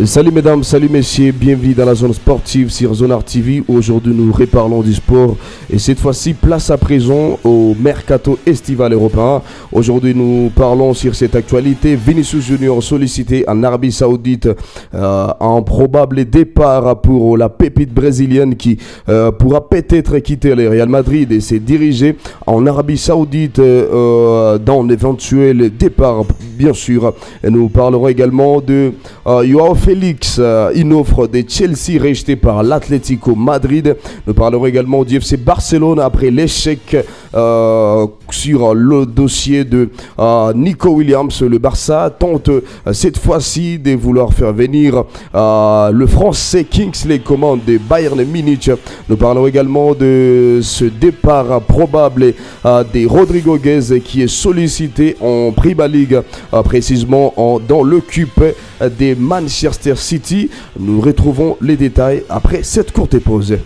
Salut mesdames, salut messieurs, bienvenue dans la zone sportive sur Zonar TV. Aujourd'hui nous reparlons du sport et cette fois-ci place à présent au mercato estival européen. Aujourd'hui nous parlons sur cette actualité. Vinicius Junior sollicité en Arabie Saoudite, un probable départ pour la pépite brésilienne qui pourra peut-être quitter le Real Madrid et se diriger en Arabie Saoudite dans l'éventuel départ bien sûr. Et nous parlerons également de Joao Félix, une offre de Chelsea rejetée par l'Atlético Madrid. Nous parlerons également du FC Barcelone après l'échec sur le dossier de Nico Williams. Le Barça tente cette fois-ci de vouloir faire venir le français Kingsley Coman de Bayern Munich. Nous parlerons également de ce départ probable de Rodrigo Guez qui est sollicité en Premier League, précisément dans le CUP des Manchester City. Nous retrouvons les détails après cette courte pause.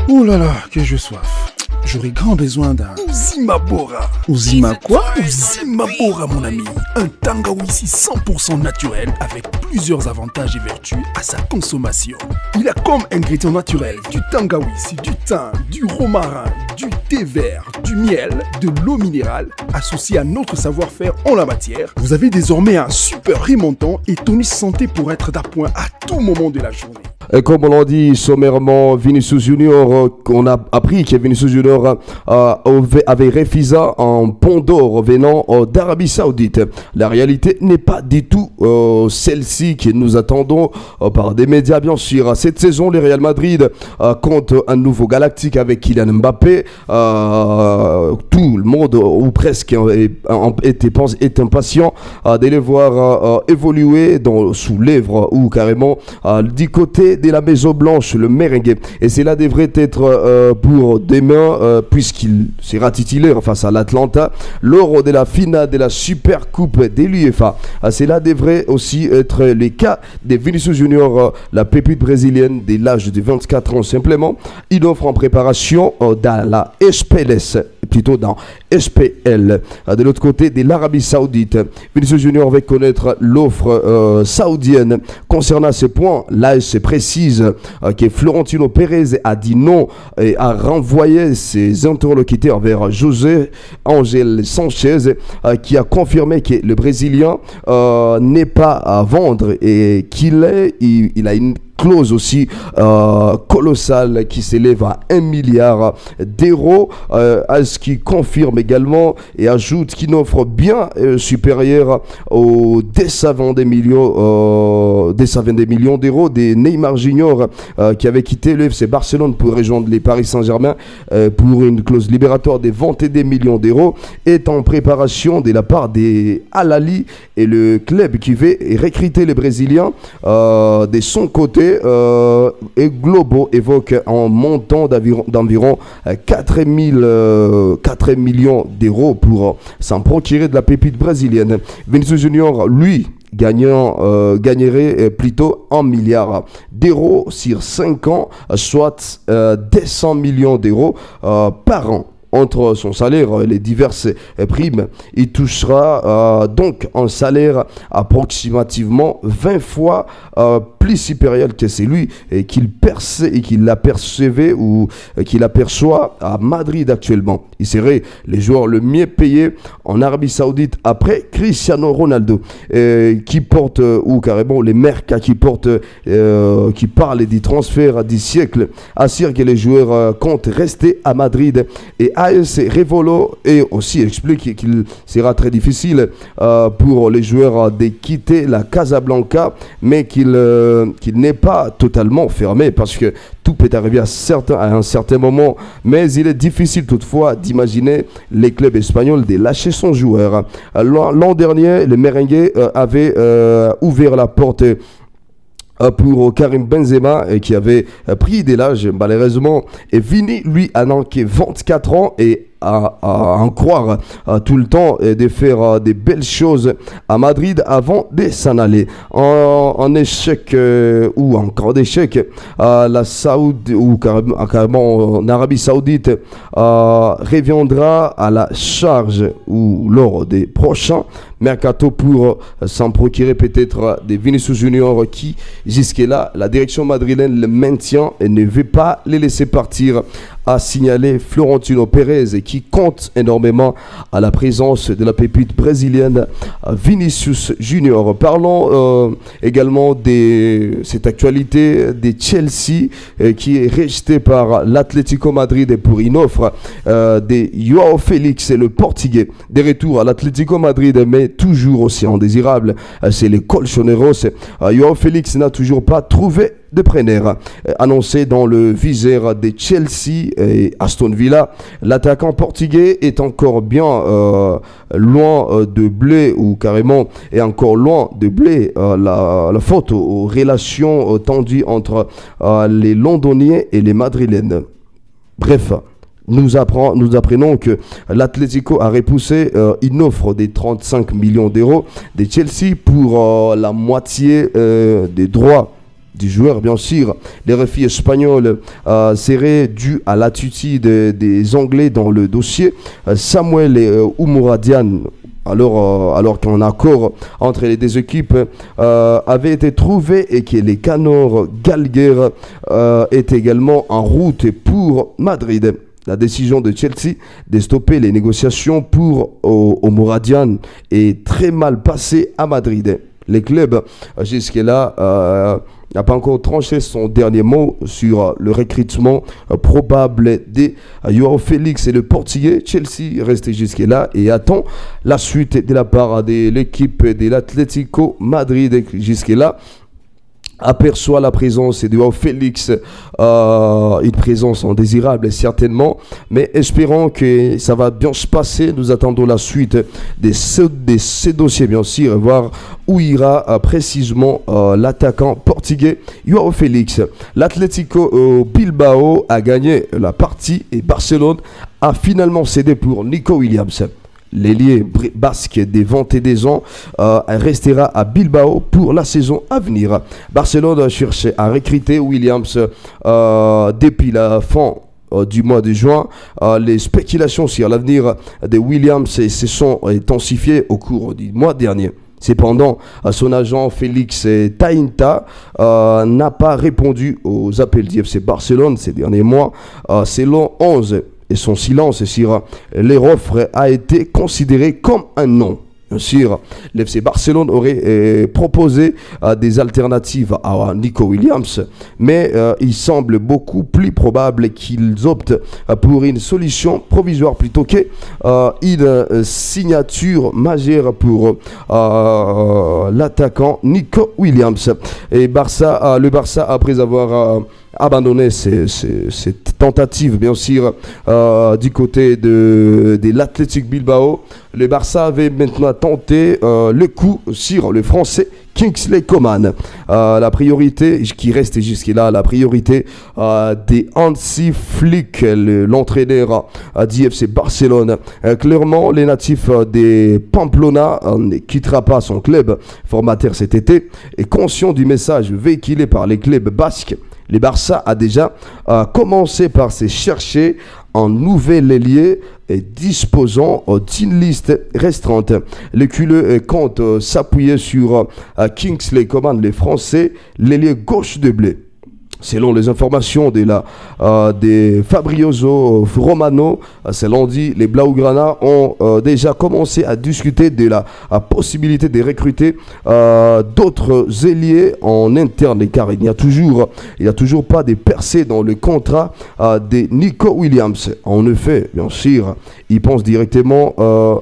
Ouh là là, que j'ai soif. J'aurais grand besoin d'un Uzimabora. Uzima quoi? Uzimabora mon ami. Un tangawizi 100% naturel avec plusieurs avantages et vertus à sa consommation. Il a comme ingrédients naturels du tangawizi, du thym, du romarin, du thé vert, du miel, de l'eau minérale associée à notre savoir-faire en la matière. Vous avez désormais un super remontant et tonus santé pour être d'appoint à tout moment de la journée. Et comme on l'a dit sommairement, Vinicius Junior, on a appris que Vinicius Junior avait refusé un pont d'or venant d'Arabie Saoudite. La réalité n'est pas du tout celle-ci que nous attendons par des médias bien sûr. Cette saison, le Real Madrid compte un nouveau galactique avec Kylian Mbappé. Tout le monde, ou presque, est impatient de les voir évoluer sous l'œuvre ou carrément du côté de la Maison Blanche, le merengue. Et cela devrait être pour demain, puisqu'il sera titulaire face à l'Atlanta lors de la finale de la Super Coupe de l'UEFA. Cela devrait aussi être le cas de Vinicius Junior, la pépite brésilienne de l'âge de 24 ans simplement. Il offre en préparation dans la SPLS, plutôt dans SPL. De l'autre côté de l'Arabie Saoudite, Vinicius Junior va connaître l'offre saoudienne. Concernant ce point, l'AS précise que Florentino Pérez a dit non et a renvoyé ses interlocuteurs vers José Ángel Sanchez qui a confirmé que le Brésilien n'est pas à vendre et qu'il il a une clause aussi colossale qui s'élève à 1 milliard d'euros, à ce qui confirme également et ajoute qu'il offre bien supérieur aux 220 millions d'euros de Neymar Junior qui avait quitté le FC Barcelone pour rejoindre les Paris Saint-Germain pour une clause libératoire de 22 millions d'euros est en préparation de la part des Al Ahly et le club qui veut recruter les Brésiliens de son côté. Et Globo évoque un montant d'environ 4 millions d'euros pour s'en procurer de la pépite brésilienne. Vinicius Junior, lui, gagnerait plutôt 1 milliard d'euros sur 5 ans, soit 200 millions d'euros par an. Entre son salaire et les diverses primes, il touchera donc un salaire approximativement 20 fois plus supérieur que celui qu'il apercevait ou qu'il aperçoit à Madrid actuellement. Il serait le joueur le mieux payé en Arabie Saoudite après Cristiano Ronaldo, qui porte, ou carrément les mercats qui parlent du transfert du siècle, assurent que les joueurs comptent rester à Madrid. Et AS Revolo et aussi explique qu'il sera très difficile pour les joueurs de quitter la Casablanca, mais qu'il n'est pas totalement fermé parce que tout peut arriver à un certain moment, mais il est difficile toutefois d'imaginer les clubs espagnols de lâcher son joueur. L'an dernier, le merengue avait ouvert la porte pour Karim Benzema qui avait pris de l'âge malheureusement, et Vini lui a que 24 ans et à en croire tout le temps et de faire des belles choses à Madrid avant de s'en aller. En échec ou en cas d'échec, la Saoudi ou carrément en Arabie Saoudite reviendra à la charge ou lors des prochains mercato pour s'en procurer peut-être des Vinicius Junior qui jusque-là la direction madrilène le maintient et ne veut pas les laisser partir, a signalé Florentino Pérez qui compte énormément à la présence de la pépite brésilienne Vinicius Junior. Parlons également de cette actualité de Chelsea qui est rejeté par l'Atlético Madrid pour une offre de Joao Félix, le Portugais, de retour à l'Atlético Madrid, mais toujours aussi indésirable. C'est les Colchoneros. Joao Félix n'a toujours pas trouvé de preneur. Annoncé dans le viseur de Chelsea et Aston Villa, l'attaquant portugais est encore bien loin de blé, ou carrément est encore loin de blé la faute aux relations tendues entre les Londoniens et les Madrilènes. Bref, nous apprenons que l'Atlético a repoussé une offre de 35 millions d'euros de Chelsea pour la moitié des droits du joueur, bien sûr. Les refus espagnols seraient dus à l'attitude des Anglais dans le dossier. Samuel et Oumoradian, alors qu'un accord entre les deux équipes avait été trouvé et que les canons Gallagher étaient également en route pour Madrid. La décision de Chelsea de stopper les négociations pour Oumoradian est très mal passée à Madrid. Les clubs jusque-là n'a pas encore tranché son dernier mot sur le recrutement probable de Joao Félix et le Portugais. Chelsea reste jusque-là et attend la suite de la part de l'équipe de l'Atlético Madrid. Jusque-là aperçoit la présence de Joao Félix, une présence indésirable certainement, mais espérons que ça va bien se passer. Nous attendons la suite de ces dossiers, bien sûr, voir où ira précisément l'attaquant portugais Joao Félix. L'Atlético Bilbao a gagné la partie et Barcelone a finalement cédé pour Nico Williams. L'ailier basque des 21 ans restera à Bilbao pour la saison à venir. Barcelone cherchait à recruter Williams depuis la fin du mois de juin. Les spéculations sur l'avenir de Williams se sont intensifiées au cours du mois dernier. Cependant, son agent Félix Tainta n'a pas répondu aux appels d'FC Barcelone ces derniers mois. Selon 11, et son silence sur les offres a été considéré comme un non. Bien sûr, l'FC Barcelone aurait proposé des alternatives à Nico Williams, mais il semble beaucoup plus probable qu'ils optent pour une solution provisoire plutôt qu'une signature majeure pour l'attaquant Nico Williams. Et le Barça, après avoir abandonné cette tentative, bien sûr, du côté de l'Athletic Bilbao, le Barça avait maintenant tenté le coup sur le français Kingsley Coman. La priorité qui reste jusque-là, la priorité des Hansi Flick, l'entraîneur d'IFC Barcelone. Clairement, les natifs des Pamplona ne quittera pas son club formateur cet été et conscient du message véhiculé par les clubs basques. Le Barça a déjà commencé par se chercher un nouvel ailier disposant d'une liste restreinte. Le culé compte s'appuyer sur Kingsley Coman, les Français, l'ailier gauche de blé. Selon les informations de Fabrizio Romano, ce lundi, les Blaugrana ont déjà commencé à discuter de la possibilité de recruter d'autres ailiers en interne, car il n'y a toujours pas de percée dans le contrat de Nico Williams. En effet, bien sûr, il pense directement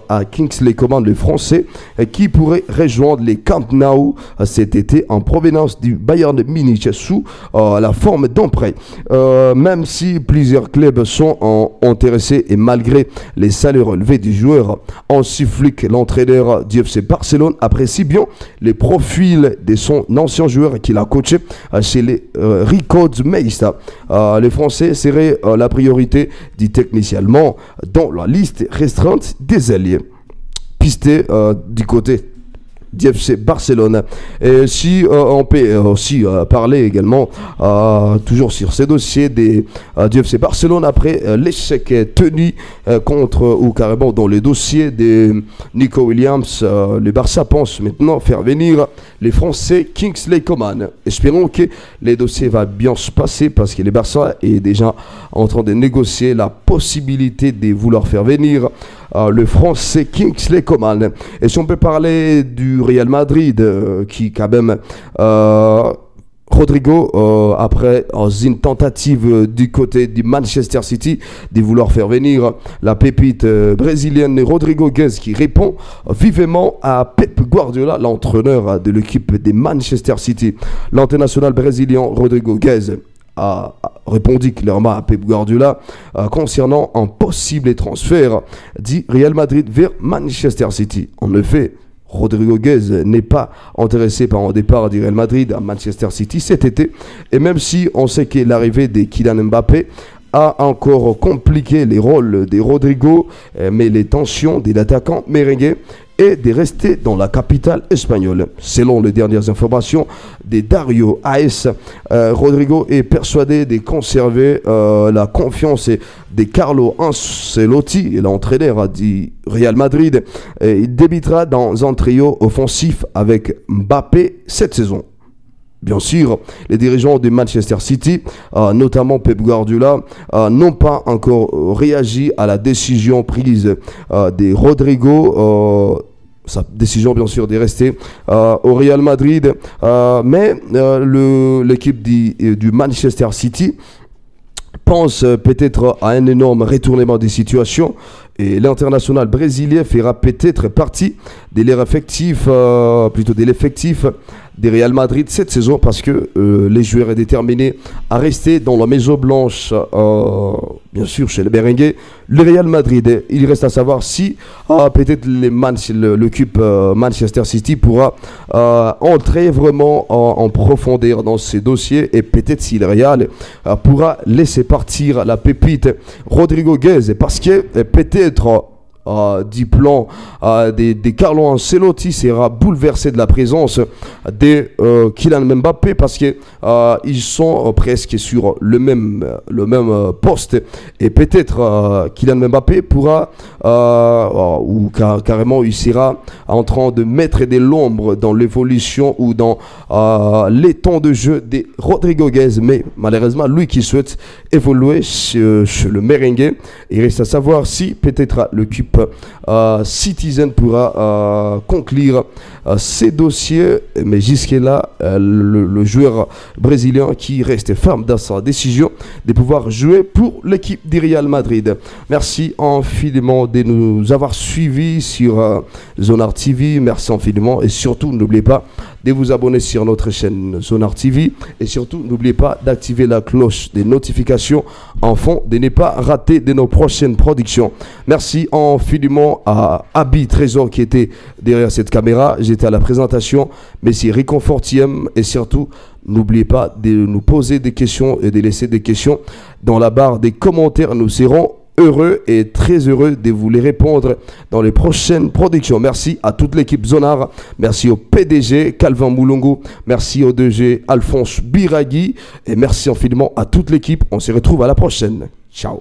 à Kingsley Coman, le Français, qui pourrait rejoindre les Camp Nou cet été en provenance du Bayern Munich sous la la forme d'un prêt. Même si plusieurs clubs sont intéressés et malgré les salaires relevés des joueurs, Hansi Flick, l'entraîneur du FC Barcelone, apprécie bien les profils de son ancien joueur qu'il a coaché chez les Records Meista. Les Français seraient la priorité, dit techniciennement, dans la liste restreinte des alliés. Pisté du côté d'FC Barcelone. Et si on peut aussi parler également toujours sur ces dossiers du FC Barcelone après l'échec tenu contre ou carrément dans les dossiers de Nico Williams, le Barça pense maintenant faire venir les Français Kingsley Coman. Espérons que les dossiers vont bien se passer parce que le Barça est déjà en train de négocier la possibilité de vouloir faire venir le Français Kingsley Coman. Et si on peut parler du Real Madrid qui quand même Rodrigo après une tentative du côté du Manchester City de vouloir faire venir la pépite brésilienne Rodrigo Guez qui répond vivement à Pep Guardiola, l'entraîneur de l'équipe des Manchester City. L'international brésilien Rodrigo Guez a répondu clairement à Pep Guardiola concernant un possible transfert du Real Madrid vers Manchester City. En effet, Rodrigo Guez n'est pas intéressé par un départ du Real Madrid à Manchester City cet été. Et même si on sait que l'arrivée de Kylian Mbappé a encore compliqué les rôles de Rodrigo, mais les tensions de l'attaquant merengue et de rester dans la capitale espagnole. Selon les dernières informations de Dario AS, Rodrigo est persuadé de conserver la confiance de Carlo Ancelotti, l'entraîneur du Real Madrid. Il débutera dans un trio offensif avec Mbappé cette saison. Bien sûr, les dirigeants de Manchester City, notamment Pep Guardiola, n'ont pas encore réagi à la décision prise de Rodrigo. Sa décision bien sûr de rester au Real Madrid, mais l'équipe du Manchester City pense peut-être à un énorme retournement des situations et l'international brésilien fera peut-être partie de l'effectif des Real Madrid cette saison parce que les joueurs sont déterminés à rester dans la Maison Blanche, bien sûr chez les merengues. Le Real Madrid, il reste à savoir si peut-être l'équipe Manchester City pourra entrer vraiment en profondeur dans ces dossiers et peut-être si le Real pourra laisser partir la pépite Rodrigo Guez parce que peut-être du plan de Carlo Ancelotti sera bouleversé de la présence de Kylian Mbappé parce que ils sont presque sur le même poste et peut-être Kylian Mbappé pourra ou carrément il sera en train de mettre de l'ombre dans l'évolution ou dans les temps de jeu de Rodrigo Guez, mais malheureusement lui qui souhaite évoluer chez le merengue, il reste à savoir si peut-être l'équipe Citizen pourra conclure ces dossiers, mais jusque-là le joueur brésilien qui reste ferme dans sa décision de pouvoir jouer pour l'équipe du Real Madrid. Merci infiniment de nous avoir suivis sur Zonard TV, merci infiniment et surtout n'oubliez pas de vous abonner sur notre chaîne Zonard TV et surtout n'oubliez pas d'activer la cloche des notifications afin de ne pas rater de nos prochaines productions. Merci infiniment à Abi Trésor qui était derrière cette caméra. J'étais à la présentation, merci Réconfortiem et surtout n'oubliez pas de nous poser des questions et de laisser des questions dans la barre des commentaires. Nous serons heureux et très heureux de vous les répondre dans les prochaines productions. Merci à toute l'équipe Zonard, merci au PDG Calvin Moulongo, merci au DG Alphonse Biragui et merci infiniment à toute l'équipe. On se retrouve à la prochaine. Ciao.